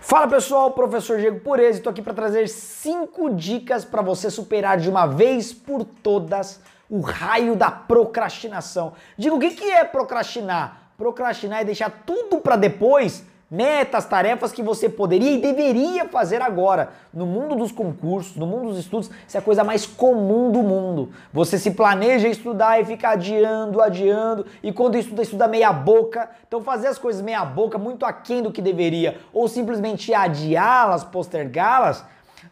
Fala pessoal, professor Diego Pureza, estou aqui para trazer 5 dicas para você superar de uma vez por todas o raio da procrastinação. Digo, o que é procrastinar? Procrastinar é deixar tudo para depois, metas, tarefas que você poderia e deveria fazer agora. No mundo dos concursos, no mundo dos estudos, isso é a coisa mais comum do mundo. Você se planeja estudar e fica adiando, e quando estuda meia boca. Então fazer as coisas meia boca, muito aquém do que deveria, ou simplesmente adiá-las, postergá-las,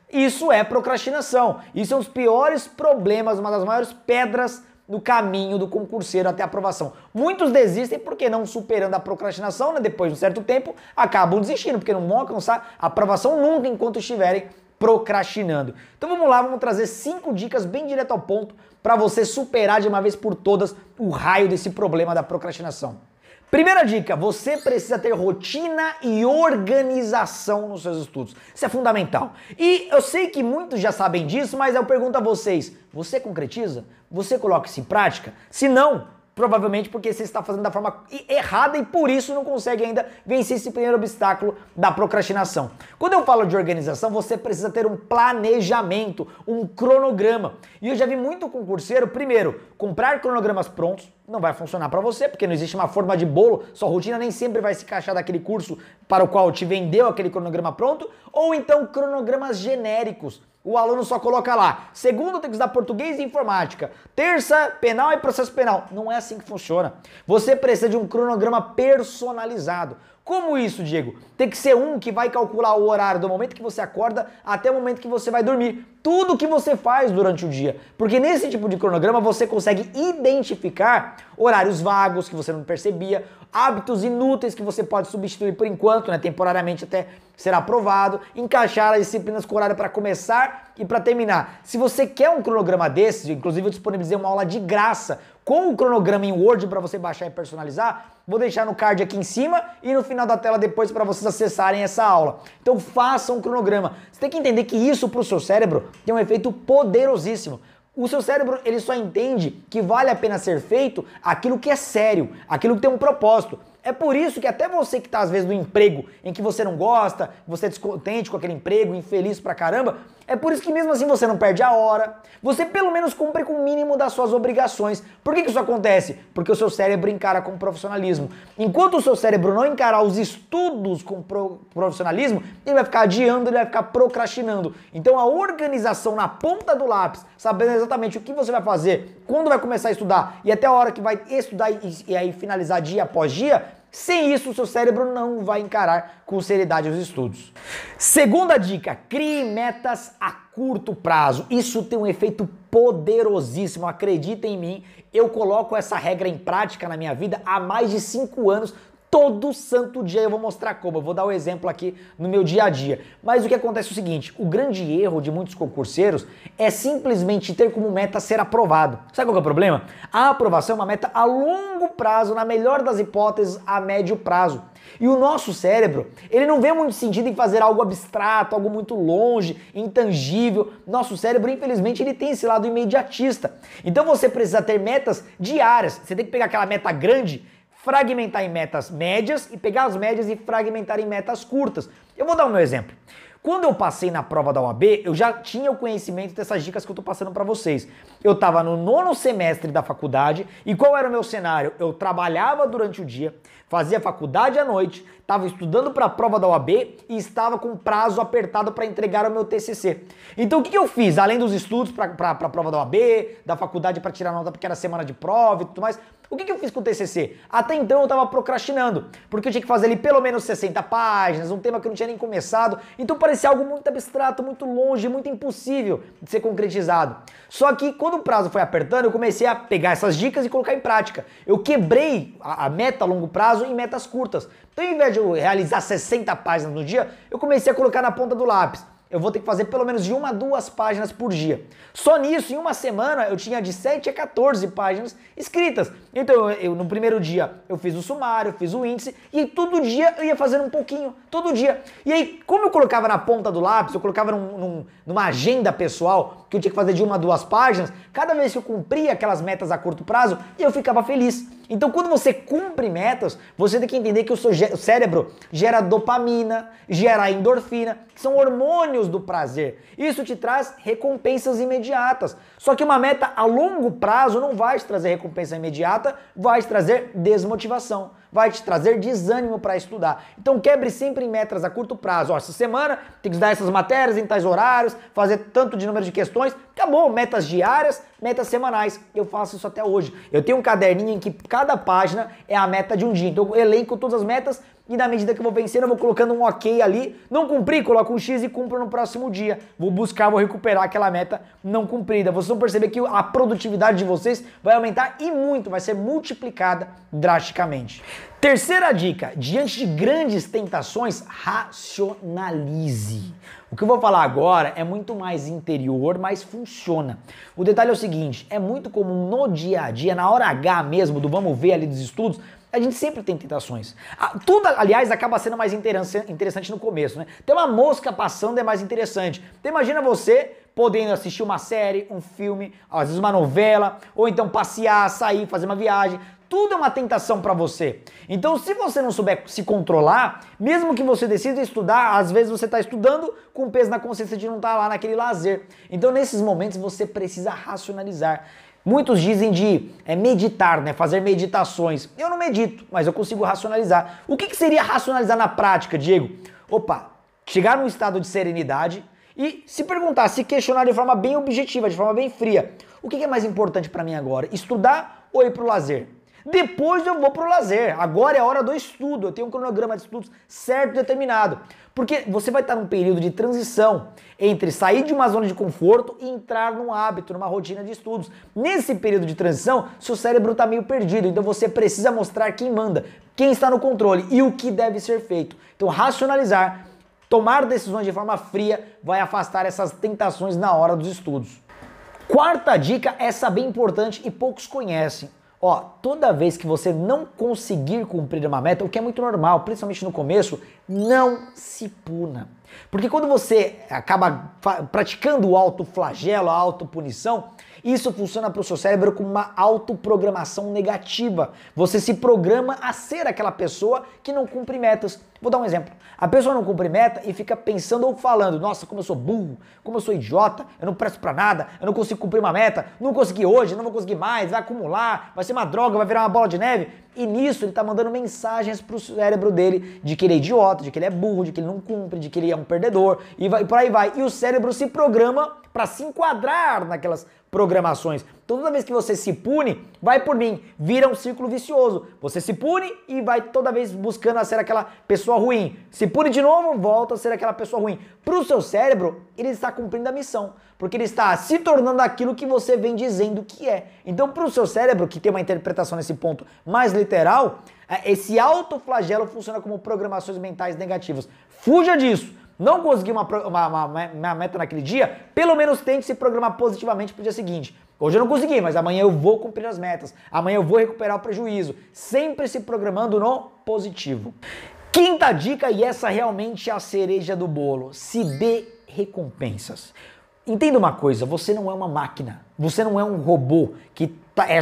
isso é procrastinação. Isso é um dos piores problemas, uma das maiores pedras no caminho do concurseiro até a aprovação. Muitos desistem porque não superando a procrastinação, né? Depois de um certo tempo, acabam desistindo, porque não vão alcançar a aprovação nunca enquanto estiverem procrastinando. Então vamos lá, vamos trazer 5 dicas bem direto ao ponto para você superar de uma vez por todas o raio desse problema da procrastinação. Primeira dica, você precisa ter rotina e organização nos seus estudos. Isso é fundamental. E eu sei que muitos já sabem disso, mas eu pergunto a vocês, você concretiza? Você coloca isso em prática? Se não, provavelmente porque você está fazendo da forma errada e por isso não consegue ainda vencer esse primeiro obstáculo da procrastinação. Quando eu falo de organização, você precisa ter um planejamento, um cronograma. E eu já vi muito concurseiro, primeiro, comprar cronogramas prontos, não vai funcionar para você, porque não existe uma forma de bolo, sua rotina nem sempre vai se encaixar daquele curso para o qual te vendeu aquele cronograma pronto, ou então cronogramas genéricos. O aluno só coloca lá, segunda tem que estudar português e informática, terça penal e processo penal. Não é assim que funciona. Você precisa de um cronograma personalizado. Como isso, Diego? Tem que ser um que vai calcular o horário do momento que você acorda até o momento que você vai dormir. Tudo que você faz durante o dia. Porque nesse tipo de cronograma você consegue identificar horários vagos que você não percebia, hábitos inúteis que você pode substituir por enquanto, né, temporariamente até ser aprovado, encaixar as disciplinas com horário para começar e para terminar. Se você quer um cronograma desses, inclusive eu disponibilizei uma aula de graça com o cronograma em Word para você baixar e personalizar, vou deixar no card aqui em cima e no final da tela depois para vocês acessarem essa aula. Então faça um cronograma. Você tem que entender que isso para o seu cérebro tem um efeito poderosíssimo. O seu cérebro, ele só entende que vale a pena ser feito aquilo que é sério, aquilo que tem um propósito. É por isso que até você que está às vezes no emprego em que você não gosta, você é descontente com aquele emprego, infeliz pra caramba, é por isso que mesmo assim você não perde a hora, você pelo menos cumpre com o mínimo das suas obrigações. Por que isso acontece? Porque o seu cérebro encara com profissionalismo. Enquanto o seu cérebro não encarar os estudos com profissionalismo, ele vai ficar adiando, ele vai ficar procrastinando. Então a organização na ponta do lápis, sabendo exatamente o que você vai fazer, quando vai começar a estudar e até a hora que vai estudar e aí finalizar dia após dia, sem isso, o seu cérebro não vai encarar com seriedade os estudos. Segunda dica, crie metas a curto prazo. Isso tem um efeito poderosíssimo, acredita em mim. Eu coloco essa regra em prática na minha vida há mais de 5 anos. Todo santo dia eu vou mostrar como, eu vou dar o exemplo aqui no meu dia a dia. Mas o que acontece é o seguinte, o grande erro de muitos concurseiros é simplesmente ter como meta ser aprovado. Sabe qual é o problema? A aprovação é uma meta a longo prazo, na melhor das hipóteses, a médio prazo. E o nosso cérebro, ele não vê muito sentido em fazer algo abstrato, algo muito longe, intangível. Nosso cérebro, infelizmente, ele tem esse lado imediatista. Então você precisa ter metas diárias. Você tem que pegar aquela meta grande, fragmentar em metas médias e pegar as médias e fragmentar em metas curtas. Eu vou dar o meu exemplo. Quando eu passei na prova da OAB, eu já tinha o conhecimento dessas dicas que eu estou passando para vocês. Eu estava no 9º semestre da faculdade e qual era o meu cenário? Eu trabalhava durante o dia, fazia faculdade à noite, estava estudando para a prova da OAB e estava com prazo apertado para entregar o meu TCC. Então o que eu fiz? Além dos estudos para a prova da OAB, da faculdade para tirar nota porque era semana de prova e tudo mais, o que eu fiz com o TCC? Até então eu estava procrastinando, porque eu tinha que fazer ali pelo menos 60 páginas, um tema que eu não tinha nem começado, então parecia algo muito abstrato, muito longe, muito impossível de ser concretizado. Só que quando o prazo foi apertando, eu comecei a pegar essas dicas e colocar em prática. Eu quebrei a meta a longo prazo em metas curtas. Então, ao invés de eu realizar 60 páginas no dia, eu comecei a colocar na ponta do lápis. Eu vou ter que fazer pelo menos de 1 a 2 páginas por dia. Só nisso, em uma semana, eu tinha de 7 a 14 páginas escritas. Então, no primeiro dia, eu fiz o sumário, fiz o índice, e todo dia eu ia fazendo um pouquinho, todo dia. E aí, como eu colocava na ponta do lápis, eu colocava numa agenda pessoal, que eu tinha que fazer de 1 a 2 páginas, cada vez que eu cumpria aquelas metas a curto prazo, eu ficava feliz. Então, quando você cumpre metas, você tem que entender que o seu cérebro gera dopamina, gera endorfina, que são hormônios do prazer. Isso te traz recompensas imediatas. Só que uma meta a longo prazo não vai te trazer recompensa imediata, vai te trazer desmotivação, vai te trazer desânimo para estudar. Então, quebre sempre em metas a curto prazo. Ó, essa semana tem que estudar essas matérias em tais horários, fazer tanto de número de questões. Acabou, metas diárias, metas semanais. Eu faço isso até hoje. Eu tenho um caderninho em que cada página é a meta de um dia. Então eu elenco todas as metas e na medida que eu vou vencendo eu vou colocando um ok ali. Não cumpri, coloco um X e cumpro no próximo dia. Vou buscar, vou recuperar aquela meta não cumprida. Vocês vão perceber que a produtividade de vocês vai aumentar e muito, vai ser multiplicada drasticamente. Terceira dica, diante de grandes tentações, racionalize. O que eu vou falar agora é muito mais interior, mas funciona. O detalhe é o seguinte, é muito comum no dia a dia, na hora H mesmo, do vamos ver ali dos estudos, a gente sempre tem tentações. Tudo, aliás, acaba sendo mais interessante no começo, né? Tem uma mosca passando é mais interessante. Então imagina você podendo assistir uma série, um filme, às vezes uma novela, ou então passear, sair, fazer uma viagem. Tudo é uma tentação para você. Então, se você não souber se controlar, mesmo que você decida estudar, às vezes você está estudando com peso na consciência de não estar lá naquele lazer. Então, nesses momentos, você precisa racionalizar. Muitos dizem de meditar, né? Fazer meditações. Eu não medito, mas eu consigo racionalizar. O que seria racionalizar na prática, Diego? Opa, chegar num estado de serenidade e se perguntar, se questionar de forma bem objetiva, de forma bem fria. O que é mais importante para mim agora? Estudar ou ir para o lazer? Depois eu vou pro lazer. Agora é a hora do estudo. Eu tenho um cronograma de estudos certo e determinado. Porque você vai estar num período de transição entre sair de uma zona de conforto e entrar num hábito, numa rotina de estudos. Nesse período de transição, seu cérebro está meio perdido. Então você precisa mostrar quem manda, quem está no controle e o que deve ser feito. Então racionalizar, tomar decisões de forma fria vai afastar essas tentações na hora dos estudos. Quarta dica, essa bem importante e poucos conhecem. Ó, toda vez que você não conseguir cumprir uma meta, o que é muito normal, principalmente no começo, não se puna. Porque quando você acaba praticando o autoflagelo, a autopunição, isso funciona para o seu cérebro como uma autoprogramação negativa. Você se programa a ser aquela pessoa que não cumpre metas. Vou dar um exemplo. A pessoa não cumpre meta e fica pensando ou falando, nossa, como eu sou burro, como eu sou idiota, eu não presto para nada, eu não consigo cumprir uma meta, não consegui hoje, não vou conseguir mais, vai acumular, vai ser uma droga, vai virar uma bola de neve. E nisso ele está mandando mensagens para o cérebro dele de que ele é idiota, de que ele é burro, de que ele não cumpre, de que ele é um perdedor e por aí vai. E o cérebro se programa para se enquadrar naquelas programações. Então, toda vez que você se pune, vai por mim, vira um círculo vicioso. Você se pune e vai toda vez buscando a ser aquela pessoa ruim. Se pune de novo, volta a ser aquela pessoa ruim. Para o seu cérebro, ele está cumprindo a missão, porque ele está se tornando aquilo que você vem dizendo que é. Então, para o seu cérebro, que tem uma interpretação nesse ponto mais literal, esse autoflagelo funciona como programações mentais negativas. Fuja disso. Não conseguiu uma meta naquele dia, pelo menos tente se programar positivamente para o dia seguinte. Hoje eu não consegui, mas amanhã eu vou cumprir as metas. Amanhã eu vou recuperar o prejuízo. Sempre se programando no positivo. Quinta dica, e essa realmente é a cereja do bolo. Se dê recompensas. Entenda uma coisa, você não é uma máquina. Você não é um robô que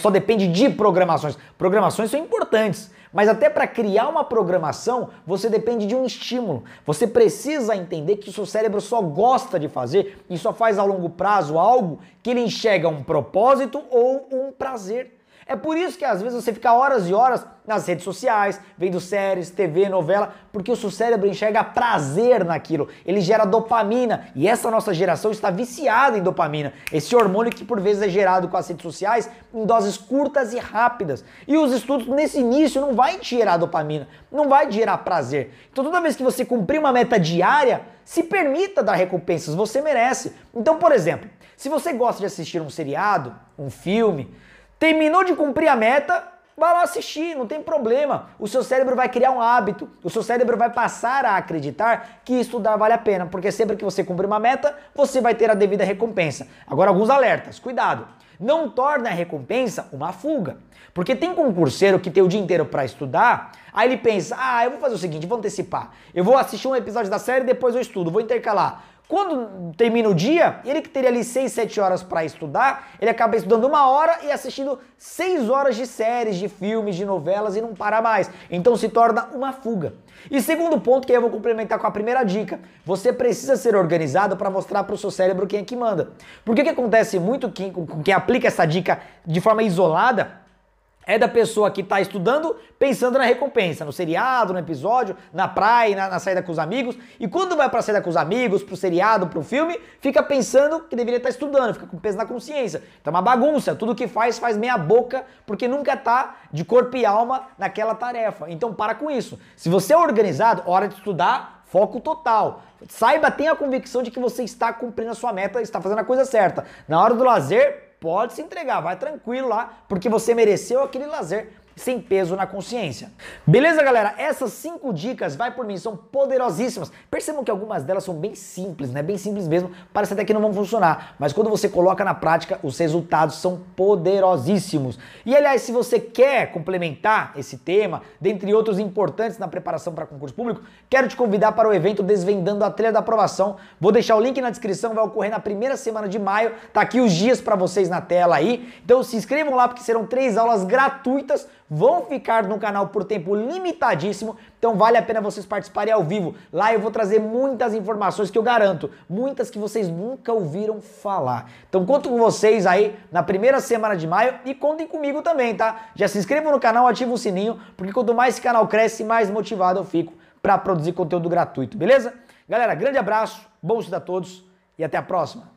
só depende de programações. Programações são importantes. Mas até para criar uma programação, você depende de um estímulo. Você precisa entender que o seu cérebro só gosta de fazer e só faz a longo prazo algo que ele enxerga um propósito ou um prazer. É por isso que às vezes você fica horas e horas nas redes sociais, vendo séries, TV, novela, porque o seu cérebro enxerga prazer naquilo. Ele gera dopamina e essa nossa geração está viciada em dopamina. Esse hormônio que por vezes é gerado com as redes sociais em doses curtas e rápidas. E os estudos nesse início não vai te gerar dopamina, não vai te gerar prazer. Então toda vez que você cumprir uma meta diária, se permita dar recompensas, você merece. Então, por exemplo, se você gosta de assistir um seriado, um filme, terminou de cumprir a meta, vai lá assistir, não tem problema. O seu cérebro vai criar um hábito, o seu cérebro vai passar a acreditar que estudar vale a pena, porque sempre que você cumprir uma meta, você vai ter a devida recompensa. Agora, alguns alertas, cuidado. Não torne a recompensa uma fuga. Porque tem concurseiro que tem o dia inteiro para estudar, aí ele pensa, eu vou fazer o seguinte, vou antecipar. Eu vou assistir um episódio da série, depois eu estudo, vou intercalar. Quando termina o dia, ele que teria ali 6, 7 horas para estudar, ele acaba estudando 1 hora e assistindo 6 horas de séries, de filmes, de novelas e não para mais. Então se torna uma fuga. E segundo ponto, que eu vou complementar com a primeira dica, você precisa ser organizado para mostrar para o seu cérebro quem é que manda. Porque o que acontece muito com quem aplica essa dica de forma isolada é da pessoa que está estudando pensando na recompensa, no seriado, no episódio, na praia, na saída com os amigos. E quando vai para a saída com os amigos, pro seriado, pro filme, fica pensando que deveria estar estudando, fica com peso na consciência. Então é uma bagunça, tudo que faz meia boca, porque nunca está de corpo e alma naquela tarefa. Então para com isso. Se você é organizado, hora de estudar, foco total. Saiba, tenha a convicção de que você está cumprindo a sua meta, está fazendo a coisa certa. Na hora do lazer, pode se entregar, vai tranquilo lá, porque você mereceu aquele lazer sem peso na consciência. Beleza, galera? Essas 5 dicas, vai por mim, são poderosíssimas. Percebam que algumas delas são bem simples, né? Bem simples mesmo, parece até que não vão funcionar, mas quando você coloca na prática, os resultados são poderosíssimos. E aliás, se você quer complementar esse tema, dentre outros importantes na preparação para concurso público, quero te convidar para o evento Desvendando a Trilha da Aprovação. Vou deixar o link na descrição, vai ocorrer na primeira semana de maio, tá aqui os dias para vocês na tela aí. Então se inscrevam lá porque serão 3 aulas gratuitas, vão ficar no canal por tempo limitadíssimo, então vale a pena vocês participarem ao vivo. Lá eu vou trazer muitas informações que eu garanto, muitas que vocês nunca ouviram falar. Então conto com vocês aí na primeira semana de maio e contem comigo também, tá? Já se inscrevam no canal, ativem o sininho, porque quanto mais esse canal cresce, mais motivado eu fico para produzir conteúdo gratuito, beleza? Galera, grande abraço, bom estudo a todos e até a próxima!